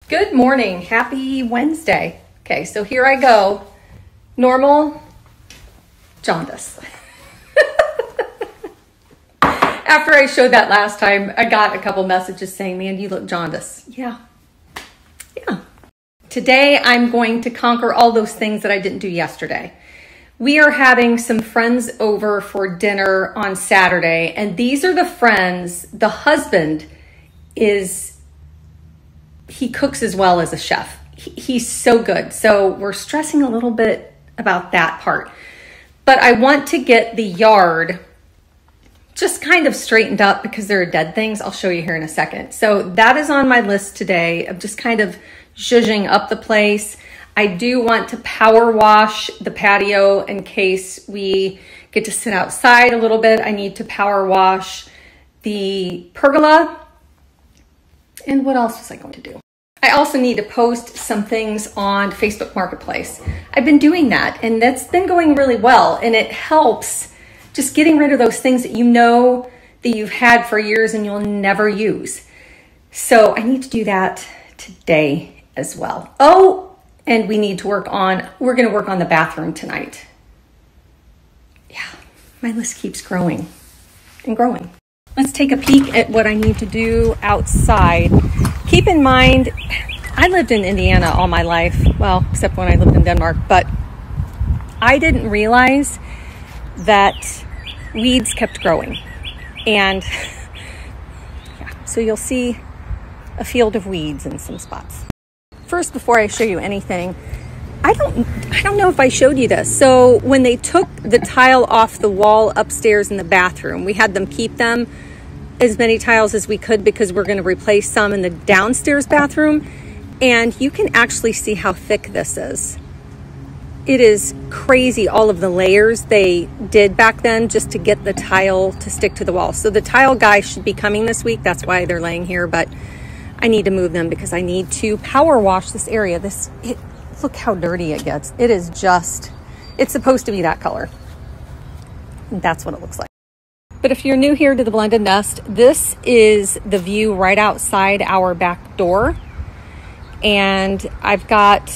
Good morning. Happy Wednesday. Okay, so here I go. Normal jaundice. After I showed that last time, I got a couple messages saying, man, you look jaundice. Yeah. Today, I'm going to conquer all those things that I didn't do yesterday. We are having some friends over for dinner on Saturday, and these are the friends. The husband he cooks as well as a chef. He's so good. So we're stressing a little bit about that part. But I want to get the yard just kind of straightened up because there are dead things. I'll show you here in a second. So that is on my list today of just kind of zhuzhing up the place. I do want to power wash the patio in case we get to sit outside a little bit. I need to power wash the pergola. And what else was I going to do? I also need to post some things on Facebook Marketplace. I've been doing that and that's been going really well, and it helps just getting rid of those things that you know that you've had for years and you'll never use. So I need to do that today as well. Oh, and we're going to work on the bathroom tonight. Yeah, my list keeps growing and growing. Let's take a peek at what I need to do outside. Keep in mind, I lived in Indiana all my life, well, except when I lived in Denmark, but I didn't realize that weeds kept growing. And yeah, so you'll see a field of weeds in some spots. First, before I show you anything, I don't know if I showed you this. So when they took the tile off the wall upstairs in the bathroom, we had them keep them as many tiles as we could because we're going to replace some in the downstairs bathroom. And you can actually see how thick this is. It is crazy, all of the layers they did back then just to get the tile to stick to the wall. So the tile guy should be coming this week. That's why they're laying here, but I need to move them because I need to power wash this area. Look how dirty it gets. It's supposed to be that color. That's what it looks like. But if you're new here to the Blended Nest, this is the view right outside our back door. And I've got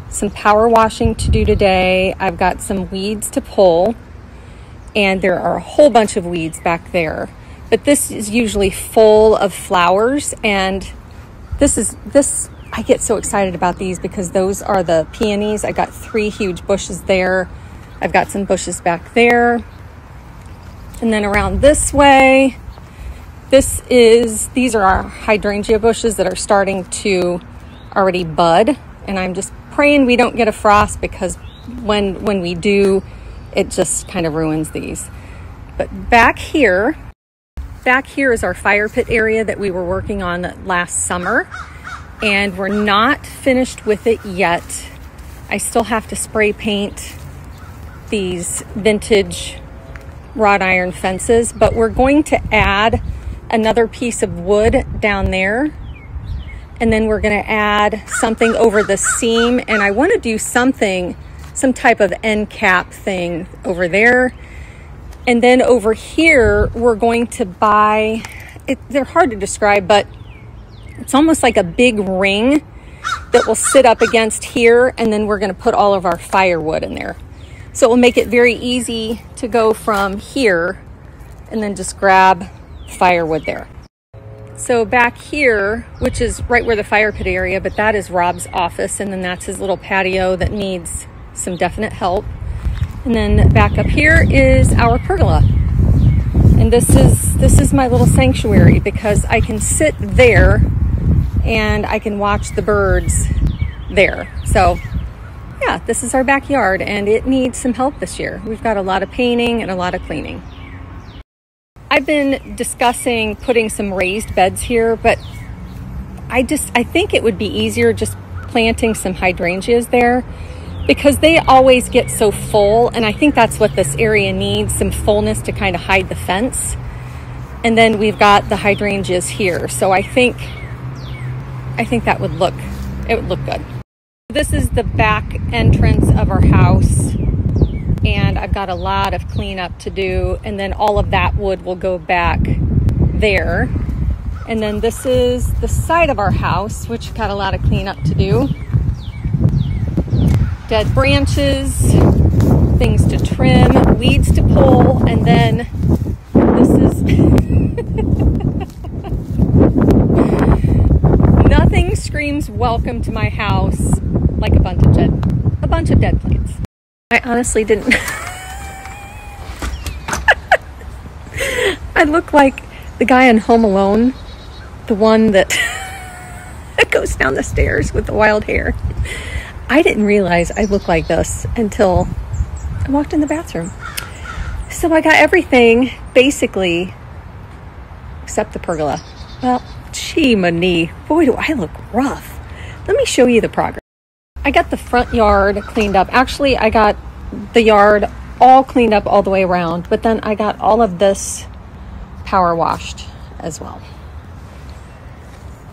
some power washing to do today. I've got some weeds to pull. And there are a whole bunch of weeds back there. But this is usually full of flowers. And I get so excited about these because those are the peonies. I got 3 huge bushes there. I've got some bushes back there. And then around this way, these are our hydrangea bushes that are starting to already bud. And I'm just praying we don't get a frost because when we do, it just kind of ruins these. But back here is our fire pit area that we were working on last summer. And we're not finished with it yet. I still have to spray paint these vintage wrought iron fences, but we're going to add another piece of wood down there. And then we're going to add something over the seam. And I want to do some type of end cap thing over there. And then over here, we're going to buy, they're hard to describe, but it's almost like a big ring that will sit up against here. And then we're going to put all of our firewood in there. So it will make it very easy to go from here and then just grab firewood there. So back here, which is right where the fire pit area, but that is Rob's office. And then that's his little patio that needs some definite help. And then back up here is our pergola. And this is my little sanctuary because I can sit there and I can watch the birds there. So yeah, this is our backyard and it needs some help this year. We've got a lot of painting and a lot of cleaning. I've been discussing putting some raised beds here, but I think it would be easier just planting some hydrangeas there because they always get so full. And I think that's what this area needs, some fullness to kind of hide the fence. And then we've got the hydrangeas here. So I think that would look good. This is the back entrance of our house, and I've got a lot of cleanup to do, and then all of that wood will go back there. And then this is the side of our house, which got a lot of cleanup to do. Dead branches, things to trim, weeds to pull, and then this is nothing screams welcome to my house like a bunch of dead plants. I honestly didn't. I look like the guy in Home Alone, the one that goes down the stairs with the wild hair. I didn't realize I looked like this until I walked in the bathroom. So I got everything basically except the pergola. Well, gee, Monique, boy, do I look rough. Let me show you the progress. I got the front yard cleaned up. Actually, I got the yard all cleaned up all the way around, but then I got all of this power washed as well.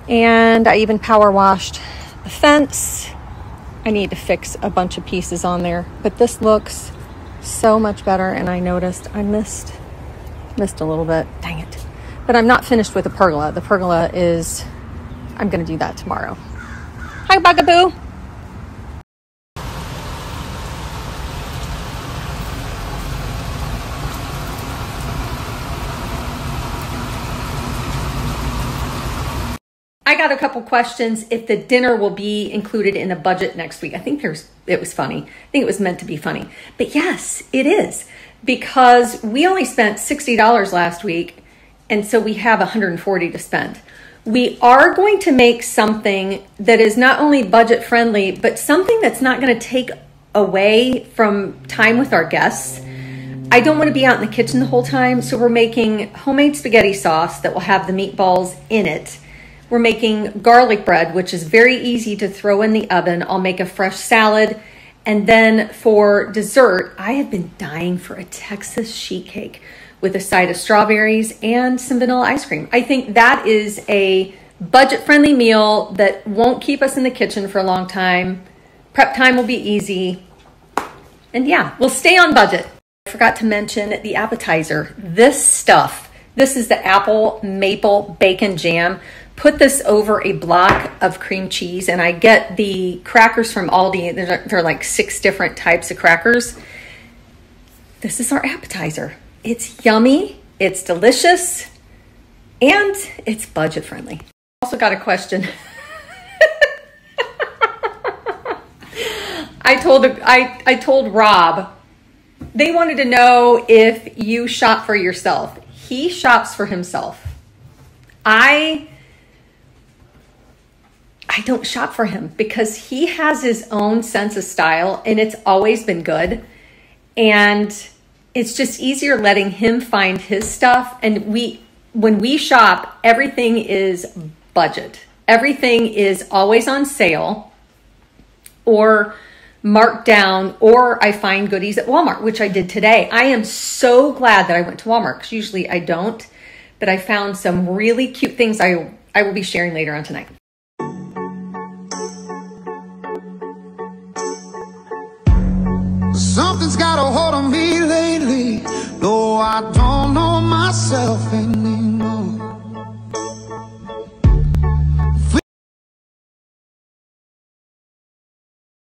And I even power washed the fence. I need to fix a bunch of pieces on there, but this looks so much better. And I noticed I missed a little bit. Dang it. But I'm not finished with the pergola. The pergola is, I'm going to do that tomorrow. Hi, Bugaboo. I got a couple questions if the dinner will be included in the budget next week. I think it was funny. I think it was meant to be funny. But yes, it is, because we only spent $60 last week, and so we have $140 to spend. We are going to make something that is not only budget friendly, but something that's not going to take away from time with our guests. I don't want to be out in the kitchen the whole time, so we're making homemade spaghetti sauce that will have the meatballs in it. We're making garlic bread, which is very easy to throw in the oven. I'll make a fresh salad. And then for dessert, I have been dying for a Texas sheet cake with a side of strawberries and some vanilla ice cream. I think that is a budget-friendly meal that won't keep us in the kitchen for a long time. Prep time will be easy. And yeah, we'll stay on budget. I forgot to mention the appetizer. This stuff, this is the apple maple bacon jam. Put this over a block of cream cheese, and I get the crackers from Aldi. There are like 6 different types of crackers. This is our appetizer. It's yummy, it's delicious, and it's budget friendly. Also got a question. I told Rob, they wanted to know if you shop for yourself. He shops for himself. I don't shop for him because he has his own sense of style, and it's always been good. And it's just easier letting him find his stuff. And when we shop, everything is budget. Everything is always on sale or marked down, or I find goodies at Walmart, which I did today. I am so glad that I went to Walmart because usually I don't, but I found some really cute things I will be sharing later on tonight. Something's got a hold on me lately, though I don't know myself anymore.